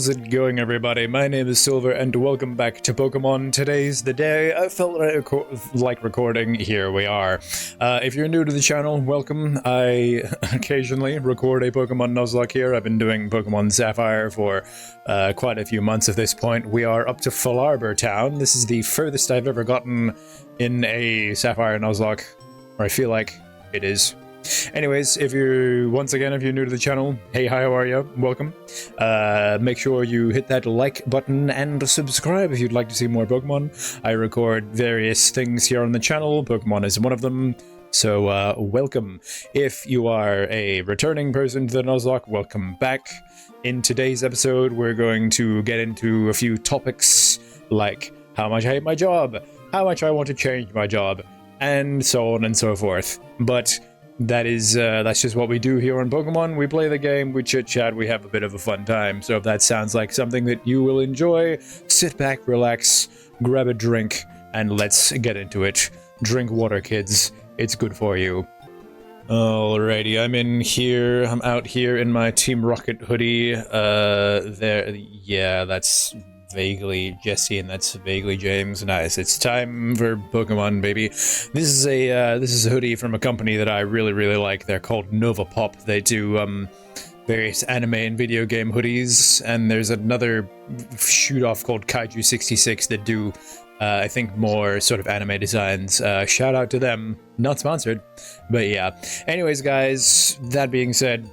How's it going, everybody? My name is Silver, and welcome back to Pokemon. Today's the day I felt like recording. Here we are. If you're new to the channel, welcome. I occasionally record a Pokemon Nuzlocke here. I've been doing Pokemon Sapphire for quite a few months at this point. We are up to Falarbur Town. This is the furthest I've ever gotten in a Sapphire Nuzlocke, or I feel like it is. Anyways, if you're new to the channel, hey, hi, how are you? Welcome. Make sure you hit that like button and subscribe if you'd like to see more Pokemon. I record various things here on the channel. Pokemon is one of them, so welcome. If you are a returning person to the Nuzlocke, welcome back. In today's episode, we're going to get into a few topics like how much I hate my job, how much I want to change my job, and so on and so forth. But that's just what we do here on Pokemon. We play the game, we chit-chat, we have a bit of a fun time. So if that sounds like something that you will enjoy, sit back, relax, grab a drink, and let's get into it. Drink water, kids. It's good for you. Alrighty, I'm out here in my Team Rocket hoodie. That's vaguely Jesse, and that's vaguely James. Nice. It's time for Pokemon, baby. This is a hoodie from a company that I really like. They're called Nova Pop. They do various anime and video game hoodies, and there's another shoot-off called Kaiju 66 that do I think more sort of anime designs. Shout out to them. Not sponsored, but yeah. Anyways, guys, that being said,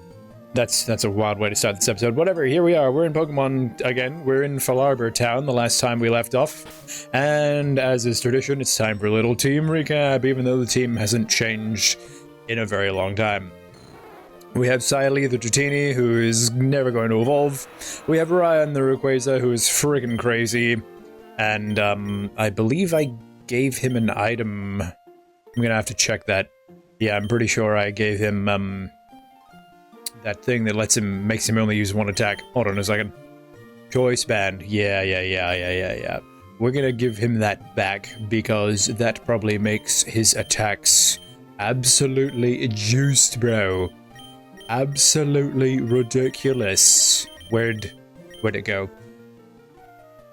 that's a wild way to start this episode. Whatever, here we are. We're in Pokemon again. We're in Falarbur Town, the last time we left off. And as is tradition, it's time for a little team recap, even though the team hasn't changed in a very long time. We have Siley the Dratini, who is never going to evolve. We have Ryan the Rayquaza, who is friggin' crazy. And I believe I gave him an item. I'm gonna have to check that. Yeah, I'm pretty sure I gave him that thing that makes him only use one attack. Hold on a second. Choice band. Yeah. We're gonna give him that back because that probably makes his attacks absolutely juiced, bro. Absolutely ridiculous. Where'd it go?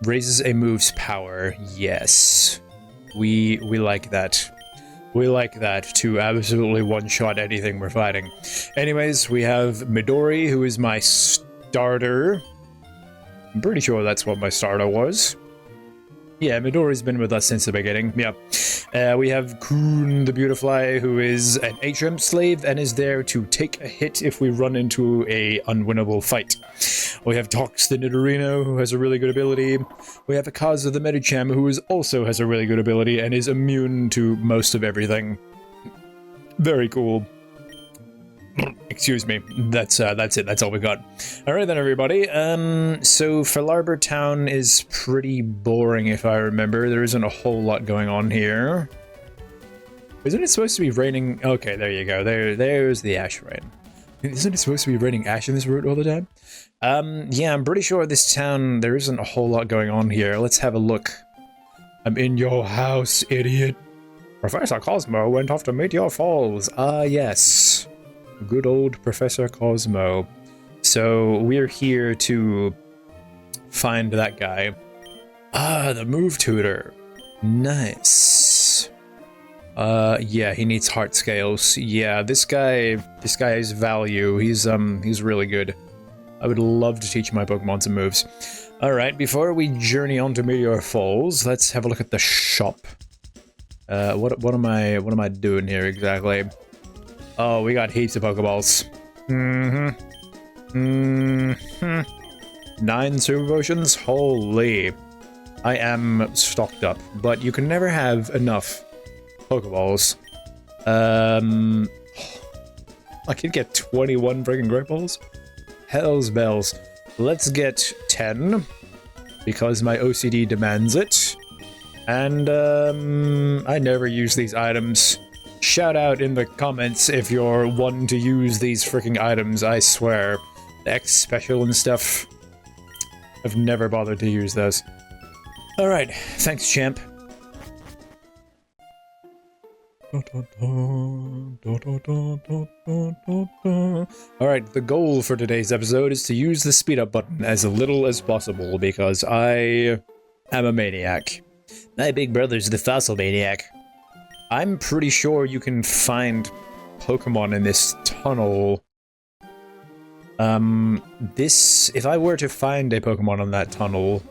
Raises a move's power. Yes. We like that. We like that to absolutely one-shot anything we're fighting. Anyways, we have Midori, who is my starter. I'm pretty sure that's what my starter was. Yeah, Midori's been with us since the beginning. Yeah. We have Kun the Beautifly, who is an HM slave and is there to take a hit if we run into a unwinnable fight. We have Tox the Nidorino, who has a really good ability. We have Akaza the Medicham, who also has a really good ability and is immune to most of everything. Very cool. Excuse me. That's it. That's all we got. Alright then, everybody. So Falarbur Town is pretty boring, if I remember. There isn't a whole lot going on here. Isn't it supposed to be raining? Okay, there you go. There's the ash rain. Isn't it supposed to be raining ash in this route all the time? Yeah, I'm pretty sure this town, there isn't a whole lot going on here. Let's have a look. I'm in your house, idiot. Professor Cosmo went off to Meteor Falls. Ah, yes. Good old Professor Cosmo. So, we're here to find that guy. Ah, the move tutor. Nice. Yeah, he needs heart scales. Yeah, this guy's value. He's really good. I would love to teach my Pokemon some moves. Alright, before we journey on to Meteor Falls, let's have a look at the shop. What am I doing here exactly? Oh, we got heaps of Pokeballs. 9 Super Potions? Holy. I am stocked up, but you can never have enough Pokeballs. I could get 21 friggin' Great Balls? Hell's bells. Let's get 10, because my OCD demands it. And, I never use these items. Shout out in the comments if you're one to use these freaking items, I swear. The X special and stuff. I've never bothered to use those. Alright, thanks, champ. Alright, the goal for today's episode is to use the speed up button as little as possible because I am a maniac. My big brother's the fossil maniac. I'm pretty sure you can find Pokemon in this tunnel. If I were to find a Pokemon on that tunnel,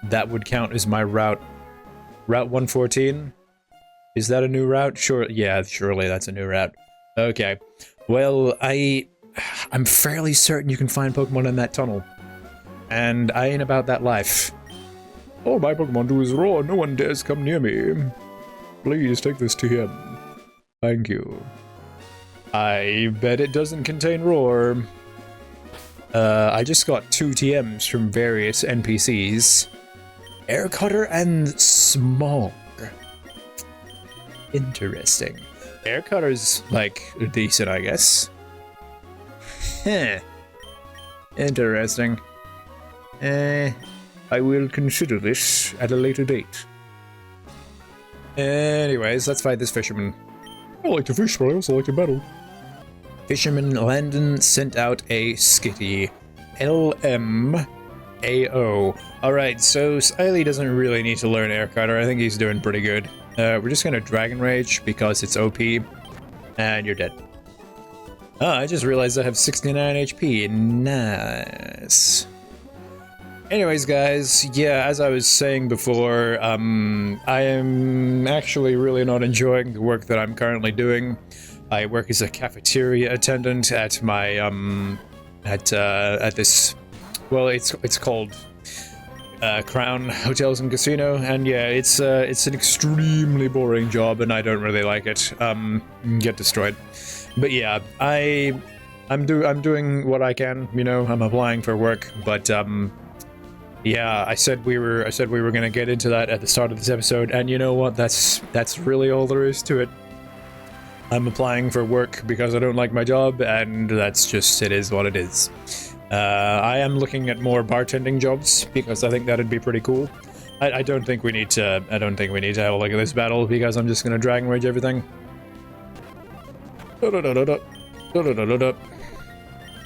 that would count as my route. Route 114? Is that a new route? Sure, yeah, surely that's a new route. Okay. Well, I'm fairly certain you can find Pokemon in that tunnel. And I ain't about that life. Oh, my Pokemon do is roar. No one dares come near me. Please take this to him. Thank you. I bet it doesn't contain roar. I just got 2 TMs from various NPCs. Air Cutter and Smog. Interesting. Air Cutter's, like, decent, I guess. Heh. Interesting. I will consider this at a later date. Anyways, let's fight this fisherman. I like to fish, but I also like to battle. Fisherman Landon sent out a skitty. LMAO. Alright, so Siley doesn't really need to learn Air Cutter. I think he's doing pretty good. We're just gonna Dragon Rage because it's OP. And you're dead. Oh, I just realized I have 69 HP. Nice. Anyways, guys, yeah, as I was saying before, I am actually really not enjoying the work that I'm currently doing. I work as a cafeteria attendant at my, at this, well, it's called Crown Hotels and Casino, and yeah, it's an extremely boring job, and I don't really like it. Get destroyed. But yeah, I'm doing what I can, you know, I'm applying for work, but yeah, I said we were gonna get into that at the start of this episode, and you know what? That's really all there is to it. I'm applying for work because I don't like my job, and that's just, it is what it is. I am looking at more bartending jobs because I think that'd be pretty cool. I don't think we need to have a look at this battle because I'm just gonna Dragon Rage everything.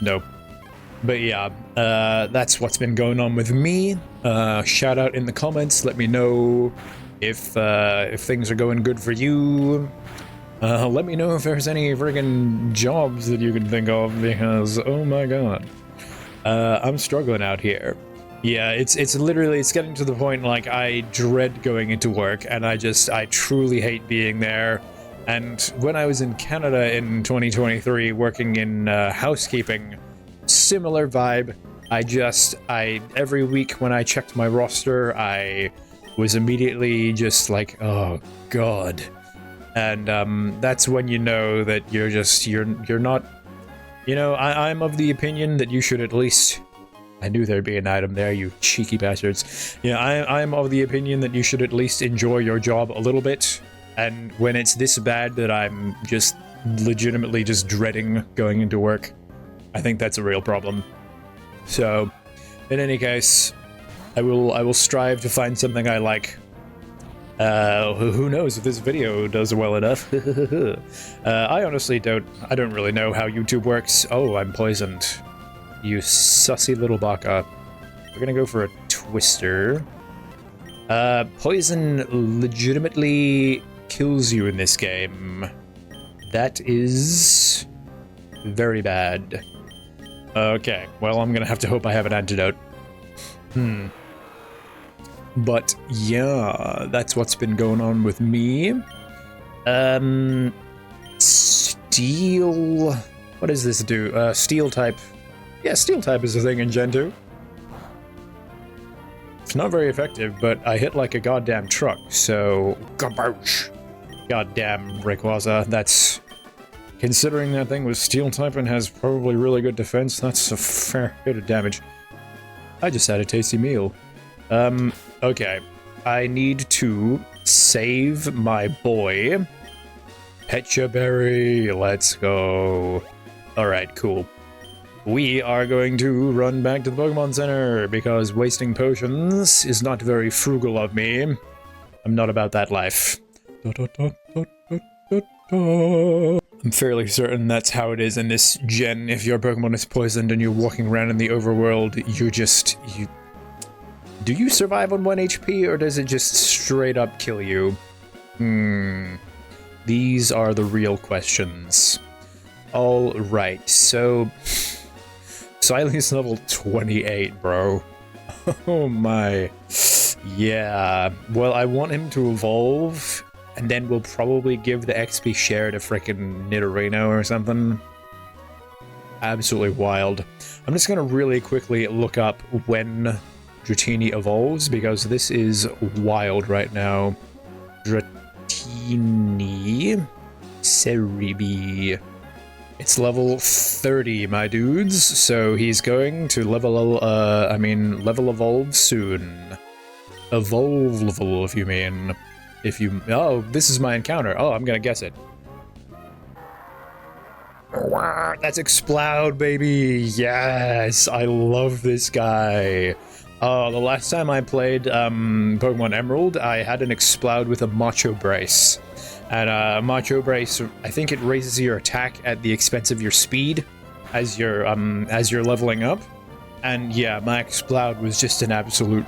Nope. But yeah, that's what's been going on with me. Shout out in the comments, let me know if things are going good for you. Let me know if there's any friggin' jobs that you can think of, because, oh my god. I'm struggling out here. Yeah, it's literally, it's getting to the point, like, I dread going into work, and I truly hate being there. And when I was in Canada in 2023, working in housekeeping, similar vibe. Every week when I checked my roster, I was immediately just like, oh god. And that's when you know that you're not, you know, I'm of the opinion that you should at least, I knew there'd be an item there, you cheeky bastards. Yeah, I'm of the opinion that you should at least enjoy your job a little bit. And when it's this bad that I'm just legitimately just dreading going into work, I think that's a real problem. So, in any case, I will strive to find something I like. Who knows if this video does well enough? I honestly don't really know how YouTube works. Oh, I'm poisoned. You sussy little baka. We're gonna go for a twister. Poison legitimately kills you in this game. That is very bad. Okay, well, I'm gonna have to hope I have an antidote. But yeah, that's what's been going on with me. Steel. What does this do? Steel type. Yeah, steel type is a thing in Gen 2. It's not very effective, but I hit like a goddamn truck, so garbage. Goddamn Rayquaza, that's... Considering that thing was steel type and has probably really good defense, that's a fair bit of damage. I just had a tasty meal. Okay. I need to save my boy. Petcha Berry, let's go. Alright, cool. We are going to run back to the Pokemon Center, because wasting potions is not very frugal of me. I'm not about that life. I'm fairly certain that's how it is in this gen. If your Pokemon is poisoned and you're walking around in the overworld, you do you survive on 1 HP, or does it just straight up kill you? These are the real questions. All right, so Siley's level 28, bro. Oh my. Yeah. Well, I want him to evolve, and then we'll probably give the XP share to frickin' Nidorino or something. Absolutely wild. I'm just gonna really quickly look up when Dratini evolves, because this is wild right now. Dratini Cerebi. It's level 30, my dudes, so he's going to level evolve soon. Evolve, if you mean. Oh, this is my encounter. Oh, I'm gonna guess it. That's Exploud, baby! Yes! I love this guy. The last time I played Pokemon Emerald, I had an Exploud with a Macho Brace. And Macho Brace, I think it raises your attack at the expense of your speed as you're leveling up. And yeah, my Exploud was just an absolute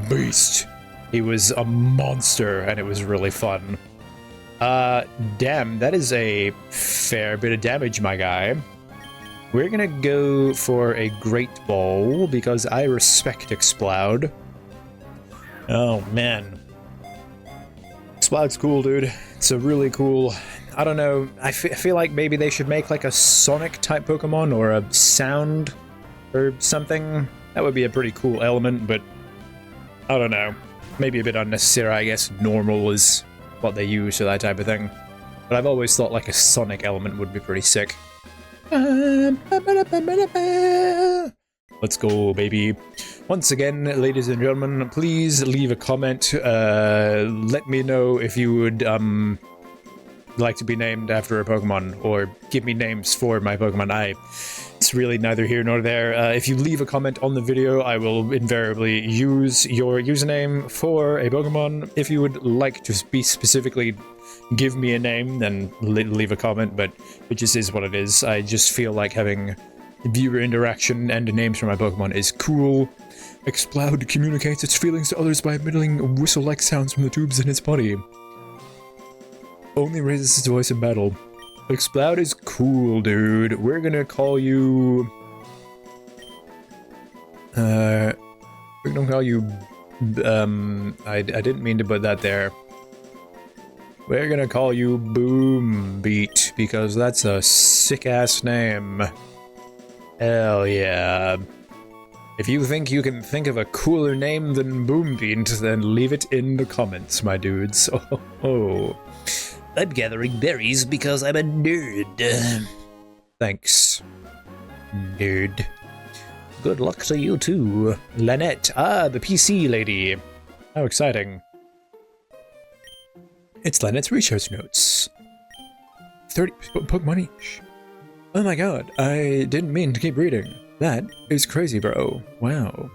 beast. He was a monster, and it was really fun. Damn, that is a fair bit of damage, my guy. We're gonna go for a Great Ball, because I respect Exploud. Oh, man. Exploud's cool, dude. It's a really cool... I don't know, I feel like maybe they should make like a Sonic-type Pokemon, or a sound, or something. That would be a pretty cool element, but... I don't know. Maybe a bit unnecessary, I guess. Normal is what they use for that type of thing. But I've always thought like a Sonic element would be pretty sick. Let's go, baby. Once again, ladies and gentlemen, please leave a comment. Let me know if you would like to be named after a Pokemon, or give me names for my Pokemon. It's really neither here nor there. If you leave a comment on the video, I will invariably use your username for a Pokemon. If you would like to be specifically give me a name, then leave a comment, but it just is what it is. I just feel like having viewer interaction and names for my Pokemon is cool. Exploud communicates its feelings to others by emitting whistle-like sounds from the tubes in its body. Only raises its voice in battle. Exploud is cool, dude. We're gonna call you... we're gonna call you... I didn't mean to put that there. We're gonna call you Boom Beat, because that's a sick-ass name. Hell yeah. If you think you can think of a cooler name than Boom Beat, then leave it in the comments, my dudes. Oh. I'm gathering berries because I'm a nerd. Thanks, nerd. Good luck to you too. Lynette, the PC lady. How exciting. It's Lynette's research notes. 30 Pokemon each. Oh my god, I didn't mean to keep reading. That is crazy, bro. Wow.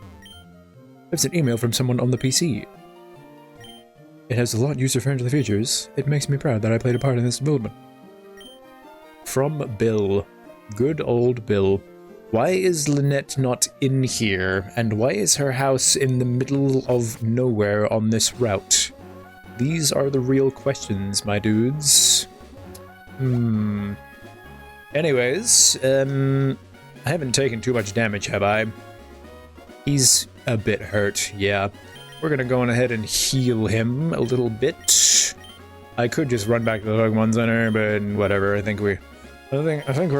It's an email from someone on the PC. It has a lot user-friendly features. It makes me proud that I played a part in this development. From Bill. Good old Bill. Why is Lynette not in here? And why is her house in the middle of nowhere on this route? These are the real questions, my dudes. Anyways, I haven't taken too much damage, have I? He's a bit hurt, yeah. We're gonna go on ahead and heal him a little bit. I could just run back to the Pokemon Center, but whatever. I think we're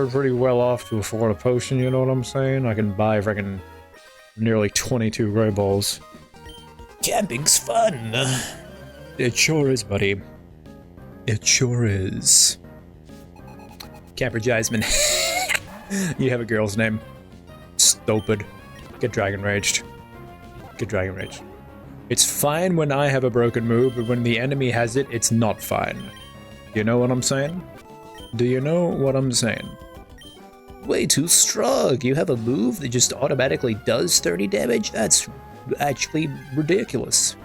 pretty well off to afford a potion. You know what I'm saying? I can buy freaking nearly 22 Great Balls. Camping's fun. It sure is, buddy. It sure is. Camper Jasmine. You have a girl's name. Stupid. Get Dragon Raged. Get Dragon Raged. It's fine when I have a broken move, but when the enemy has it, it's not fine. You know what I'm saying? Do you know what I'm saying? Way too strong. You have a move that just automatically does 30 damage? That's actually ridiculous.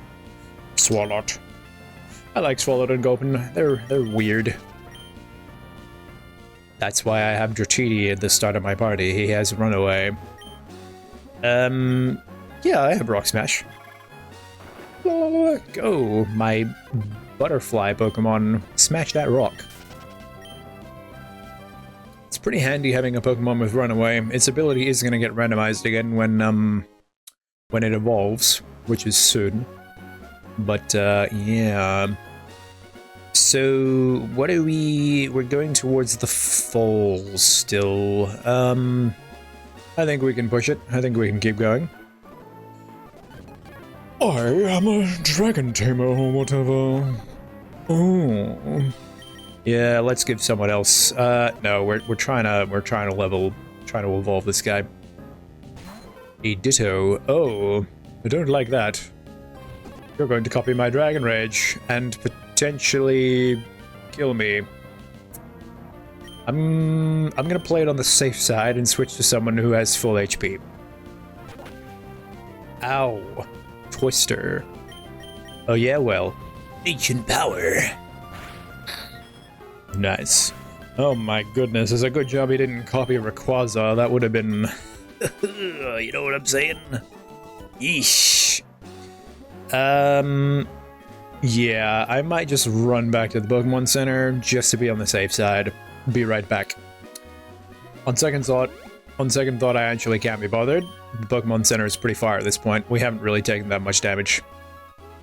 Swalot. I like Swalot and Gulpin. They're weird. That's why I have Dratini at the start of my party. He has Runaway. Yeah, I have Rock Smash. Go, my butterfly Pokemon. Smash that rock. It's pretty handy having a Pokemon with Runaway. Its ability is going to get randomized again when it evolves, which is soon. But, yeah. So, what are we're going towards the falls still. I think we can push it. I think we can keep going. I am a dragon tamer or whatever. Oh. Yeah, let's give someone else. No, we're trying to evolve this guy. A Ditto. Oh, I don't like that. You're going to copy my Dragon Rage and potentially kill me. I'm gonna play it on the safe side and switch to someone who has full HP. Ow. Twister. Oh yeah, well. Ancient power. Nice. Oh my goodness, it's a good job he didn't copy Rayquaza. That would have been... you know what I'm saying? Yeesh. Yeah, I might just run back to the Pokemon Center just to be on the safe side. Be right back. On second thought, I actually can't be bothered. The Pokemon Center is pretty far at this point. We haven't really taken that much damage.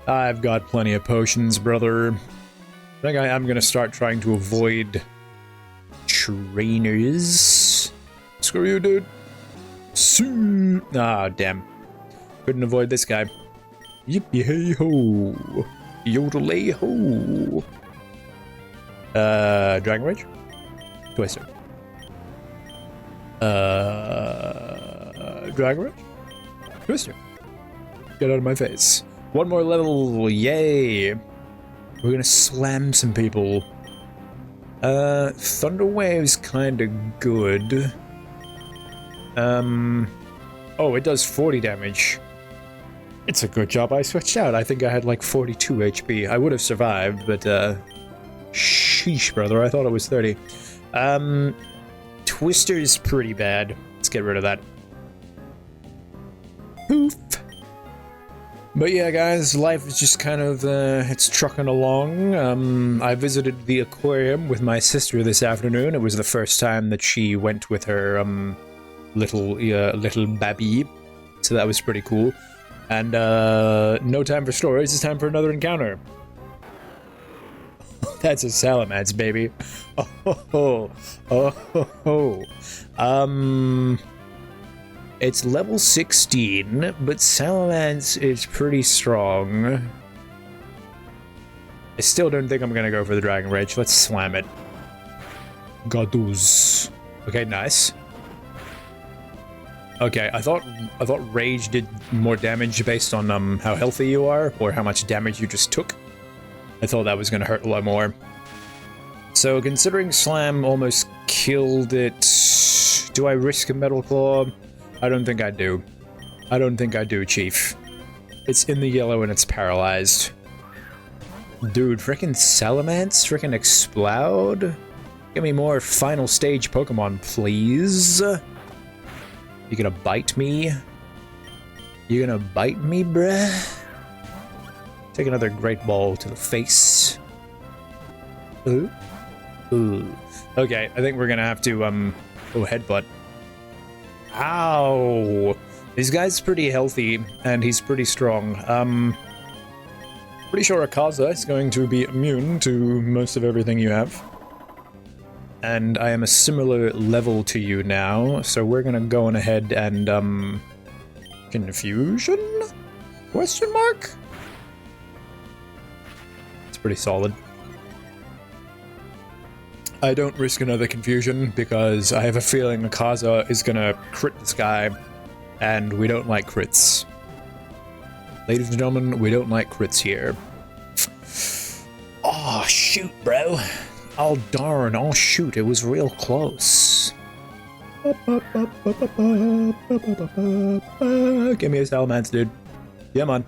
I've got plenty of potions, brother. I think I am gonna start trying to avoid trainers. Screw you, dude. Ah, damn. Couldn't avoid this guy. Yippee hey ho. Yodelay ho. Dragon Rage? Twister. Dragon Rage? Twister. Get out of my face. One more level, yay! We're gonna slam some people. Thunder Wave's kinda good. Oh, it does 40 damage. It's a good job I switched out. I think I had like 42 HP. I would have survived, but, sheesh, brother, I thought it was 30. Twister's pretty bad. Let's get rid of that. Poof. But yeah, guys, life is just kind of, it's trucking along. I visited the aquarium with my sister this afternoon. It was the first time that she went with her, little babby. So that was pretty cool. And, no time for stories, it's time for another encounter. That's a Salamence, baby. It's level 16, but Salamence is pretty strong. I still don't think I'm gonna go for the Dragon Rage. Let's slam it. Goduz. Okay, nice. Okay, I thought Rage did more damage based on how healthy you are, or how much damage you just took. I thought that was gonna hurt a lot more. So considering Slam almost killed it, do I risk a Metal Claw? I don't think I do. I don't think I do, Chief. It's in the yellow and it's paralyzed. Dude, frickin' Salamence? Frickin' Explode? Give me more final stage Pokemon, please. You gonna bite me? You gonna bite me, bruh? Take another Great Ball to the face. Ooh. Ooh. Okay, I think we're gonna have to, oh, headbutt. Ow! This guy's pretty healthy, and he's pretty strong. Pretty sure Akaza is going to be immune to most of everything you have. And I am a similar level to you now, so we're gonna go on ahead and, confusion? Question mark? It's pretty solid. I don't risk another confusion because I have a feeling Akaza is gonna crit this guy, and we don't like crits. Ladies and gentlemen, we don't like crits here. Oh, shoot, bro. Oh, darn. Oh, shoot. It was real close. Give me a Salamence, dude. Yeah, man.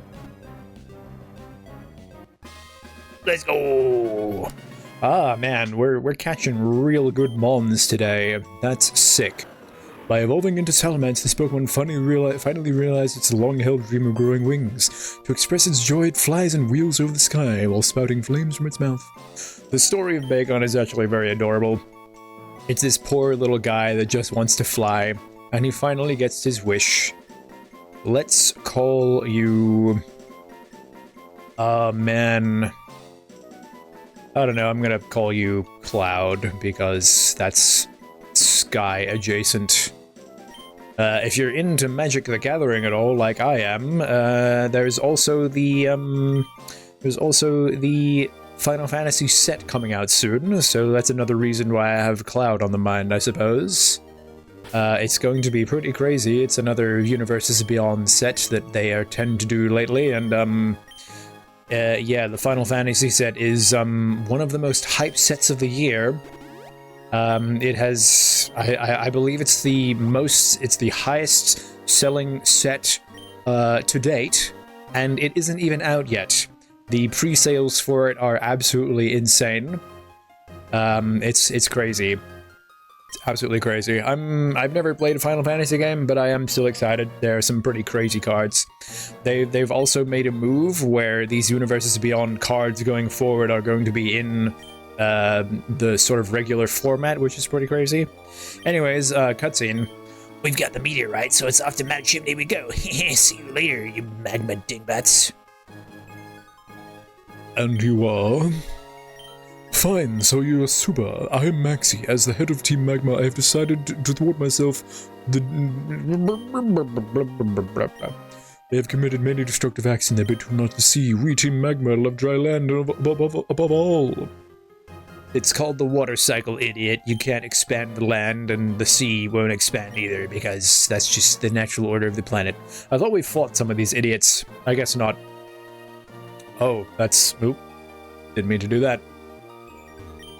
Let's go. Ah, man, we're catching real good mons today. That's sick. By evolving into Salamence, this Pokemon finally realized its long-held dream of growing wings. To express its joy, it flies and wheels over the sky while spouting flames from its mouth. The story of Bacon is actually very adorable. It's this poor little guy that just wants to fly, and he finally gets his wish. Let's call you... man... I don't know, I'm gonna call you Cloud, because that's sky adjacent. If you're into Magic the Gathering at all, like I am, there's also the Final Fantasy set coming out soon, so that's another reason why I have Cloud on the mind, I suppose. It's going to be pretty crazy. It's another Universes Beyond set that they tend to do lately, and yeah, the Final Fantasy set is one of the most hyped sets of the year. It has, I believe it's the highest selling set to date, and it isn't even out yet. The pre-sales for it are absolutely insane. It's crazy. It's absolutely crazy. I've never played a Final Fantasy game, but I am still excited. There are some pretty crazy cards. They've also made a move where these Universes Beyond cards going forward are going to be in the sort of regular format, which is pretty crazy. Anyways, cutscene. We've got the meteorite, so it's off to Mount Chimney we go. See you later, you magma dingbats. And you are? Fine, so you're super. I'm Maxi. As the head of Team Magma, I have decided to thwart myself. They have committed many destructive acts in their bid to not the sea. We, Team Magma, love dry land above all. It's called the water cycle, idiot. You can't expand the land, and the sea won't expand either, because that's just the natural order of the planet. I thought we fought some of these idiots. I guess not. Oh, that's... Oop. Didn't mean to do that.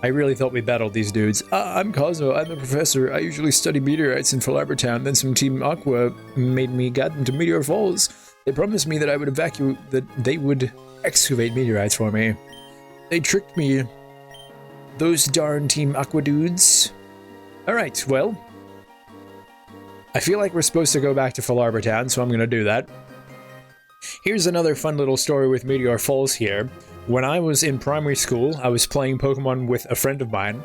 I really thought we battled these dudes. I'm Cosmo, I'm a professor. I usually study meteorites in Philabber Town. Then some Team Aqua made me guide them to Meteor Falls. They promised me that I would they would excavate meteorites for me. They tricked me. Those darn Team Aqua dudes. Alright, well. I feel like we're supposed to go back to Philabber Town, so I'm gonna do that. Here's another fun little story with Meteor Falls here. When I was in primary school, I was playing Pokemon with a friend of mine.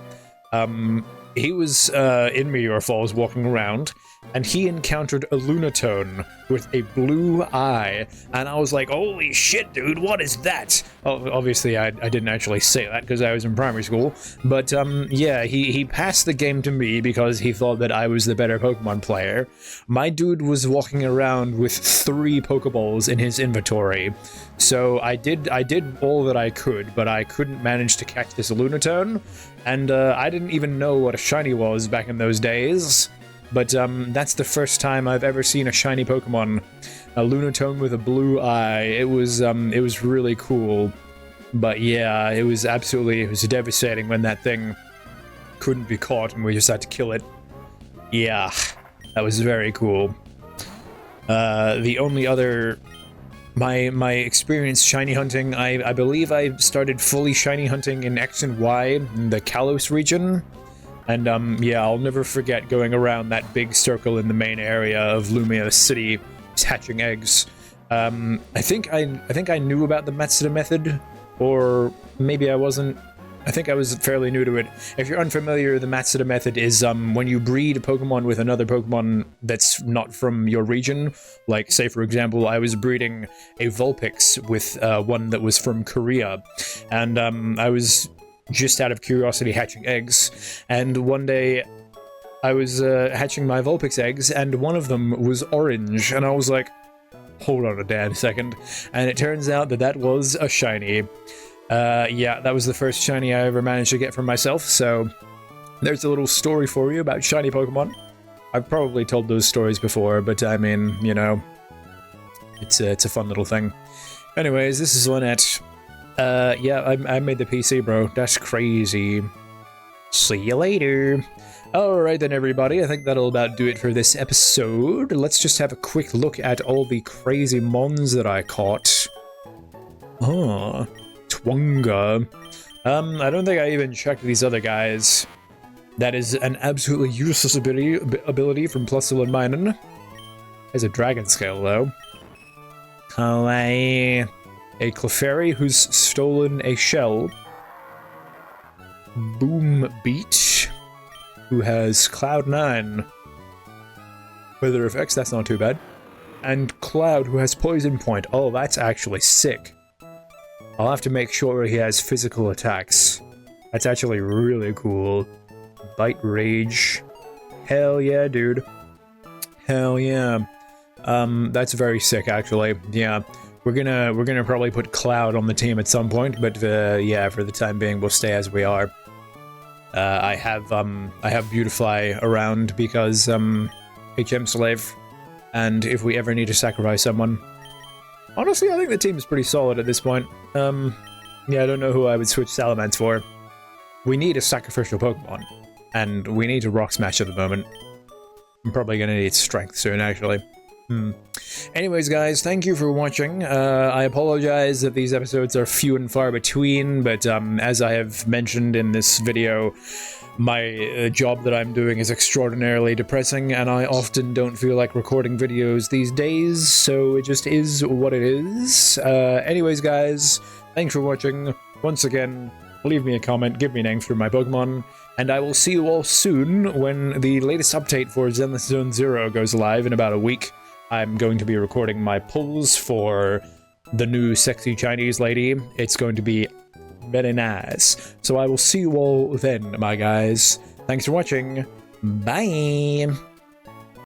He was in Meteor Falls walking around, and he encountered a Lunatone with a blue eye, and I was like, holy shit, dude, what is that? Oh, obviously, I didn't actually say that because I was in primary school, but yeah, he passed the game to me because he thought that I was the better Pokemon player. My dude was walking around with 3 Pokeballs in his inventory, so I did all that I could, but I couldn't manage to catch this Lunatone, and I didn't even know what a shiny was back in those days. But that's the first time I've ever seen a shiny Pokemon, a Lunatone with a blue eye. It was really cool. But yeah, it was devastating when that thing couldn't be caught and we just had to kill it. Yeah, that was very cool. The only other my experience shiny hunting, I believe I started fully shiny hunting in X and Y in the Kalos region. And yeah, I'll never forget going around that big circle in the main area of Lumia City, hatching eggs. I think I knew about the Matsuda method, or maybe I wasn't. I think I was fairly new to it. If you're unfamiliar, the Matsuda method is when you breed a Pokemon with another Pokemon that's not from your region. Like, say for example, I was breeding a Vulpix with one that was from Korea, and I was just out of curiosity hatching eggs, and one day I was hatching my Vulpix eggs, and one of them was orange, and I was like, hold on a damn second, and it turns out that was a shiny. Yeah, that was the first shiny I ever managed to get for myself, so there's a little story for you about shiny Pokemon. I've probably told those stories before, but I mean, you know, it's a fun little thing. Anyways, this is Lynette. Yeah, I made the PC, bro. That's crazy. See you later. Alright then, everybody. I think that'll about do it for this episode. Let's just have a quick look at all the crazy mons that I caught. Twonga. I don't think I even checked these other guys. That is an absolutely useless ability from Plusle and Minun. There's a dragon scale, though. A Clefairy who's stolen a shell. Boom Beach, who has Cloud 9. Weather effects, that's not too bad. And Cloud, who has Poison Point. Oh, that's actually sick. I'll have to make sure he has physical attacks. That's actually really cool. Bite Rage. Hell yeah, dude. Hell yeah. That's very sick, actually. Yeah, we're gonna probably put Cloud on the team at some point, but yeah, for the time being, we'll stay as we are. I have Beautifly around because HM Slave, and if we ever need to sacrifice someone, honestly, I think the team is pretty solid at this point. Yeah, I don't know who I would switch Salamence for. We need a sacrificial Pokemon, and we need a Rock Smash at the moment. I'm probably gonna need Strength soon, actually. Anyways, guys, thank you for watching. I apologize that these episodes are few and far between, but as I have mentioned in this video, my job that I'm doing is extraordinarily depressing, and I often don't feel like recording videos these days, so it just is what it is. Anyways, guys, thanks for watching. Once again, leave me a comment, give me names for my Pokemon, and I will see you all soon when the latest update for Zenless Zone Zero goes live in about a week. I'm going to be recording my pulls for the new sexy Chinese lady. It's going to be very nice. So I will see you all then, my guys. Thanks for watching. Bye!